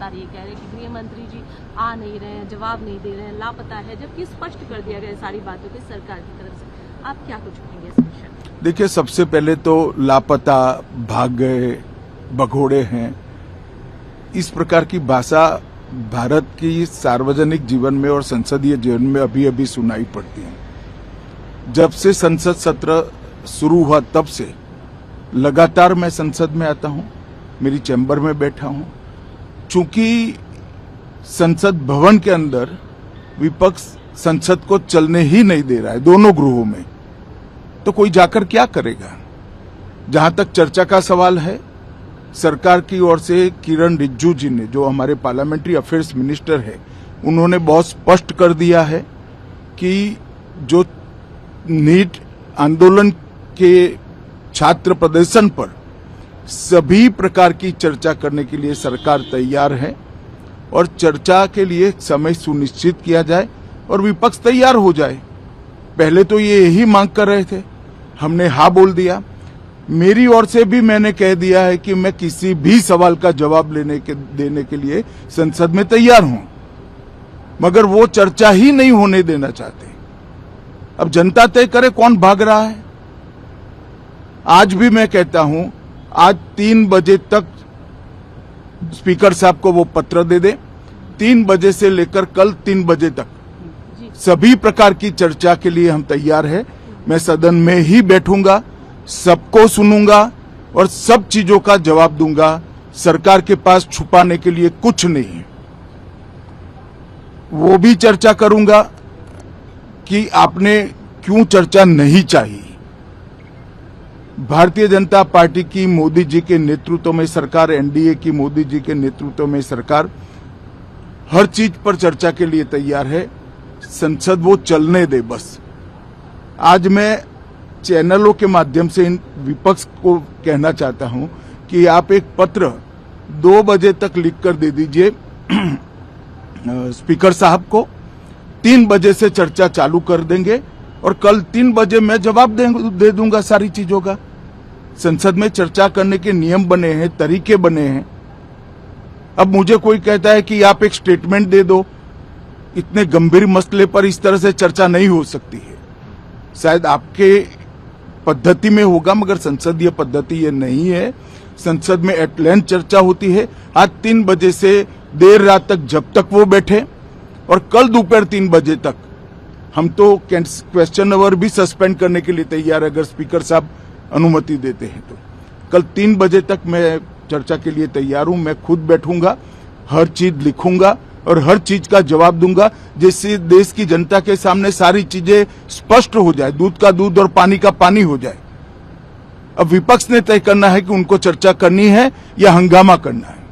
लगातार ये कह रहे हैं कि गृह मंत्री जी आ नहीं रहे हैं, जवाब नहीं दे रहे हैं, लापता है, जबकि स्पष्ट कर दिया गया सारी बातों की सरकार की तरफ से। आप क्या कुछ कहेंगे इस विषय में? देखिए, सबसे पहले तो लापता, भाग गए, भगोड़े हैं, इस प्रकार की भाषा भारत की सार्वजनिक जीवन में और संसदीय जीवन में अभी अभी सुनाई पड़ती है। जब से संसद सत्र शुरू हुआ तब से लगातार मैं संसद में आता हूं, मेरी चैम्बर में बैठा हूं। चूंकि संसद भवन के अंदर विपक्ष संसद को चलने ही नहीं दे रहा है, दोनों गृहों में, तो कोई जाकर क्या करेगा। जहां तक चर्चा का सवाल है, सरकार की ओर से किरण रिजिजू जी ने, जो हमारे पार्लियामेंट्री अफेयर्स मिनिस्टर है, उन्होंने बहुत स्पष्ट कर दिया है कि जो नीट आंदोलन के छात्र प्रदर्शन पर सभी प्रकार की चर्चा करने के लिए सरकार तैयार है और चर्चा के लिए समय सुनिश्चित किया जाए और विपक्ष तैयार हो जाए। पहले तो ये यही मांग कर रहे थे, हमने हाँ बोल दिया। मेरी ओर से भी मैंने कह दिया है कि मैं किसी भी सवाल का जवाब देने के लिए संसद में तैयार हूं, मगर वो चर्चा ही नहीं होने देना चाहते। अब जनता तय करे कौन भाग रहा है। आज भी मैं कहता हूं, आज 3 बजे तक स्पीकर साहब को वो पत्र दे दे, 3 बजे से लेकर कल 3 बजे तक सभी प्रकार की चर्चा के लिए हम तैयार हैं। मैं सदन में ही बैठूंगा, सबको सुनूंगा और सब चीजों का जवाब दूंगा। सरकार के पास छुपाने के लिए कुछ नहीं है। वो भी चर्चा करूंगा कि आपने क्यों चर्चा नहीं चाहिए। भारतीय जनता पार्टी की मोदी जी के नेतृत्व में सरकार, एनडीए की मोदी जी के नेतृत्व में सरकार हर चीज पर चर्चा के लिए तैयार है। संसद वो चलने दे बस। आज मैं चैनलों के माध्यम से इन विपक्ष को कहना चाहता हूं कि आप एक पत्र 2 बजे तक लिखकर दे दीजिए स्पीकर साहब को, 3 बजे से चर्चा चालू कर देंगे और कल 3 बजे मैं जवाब दे दूंगा सारी चीजों का। संसद में चर्चा करने के नियम बने हैं, तरीके बने हैं। अब मुझे कोई कहता है कि आप एक स्टेटमेंट दे दो, इतने गंभीर मसले पर इस तरह से चर्चा नहीं हो सकती है। शायद आपके पद्धति में होगा, मगर संसदीय पद्धति ये नहीं है। संसद में एट लेंथ चर्चा होती है। आज 3 बजे से देर रात तक, जब तक वो बैठे, और कल दोपहर 3 बजे तक हम तो क्वेश्चन आवर भी सस्पेंड करने के लिए तैयार है, अगर स्पीकर साहब अनुमति देते हैं तो। कल 3 बजे तक मैं चर्चा के लिए तैयार हूं। मैं खुद बैठूंगा, हर चीज लिखूंगा और हर चीज का जवाब दूंगा, जिससे देश की जनता के सामने सारी चीजें स्पष्ट हो जाए, दूध का दूध और पानी का पानी हो जाए। अब विपक्ष ने तय करना है कि उनको चर्चा करनी है या हंगामा करना है।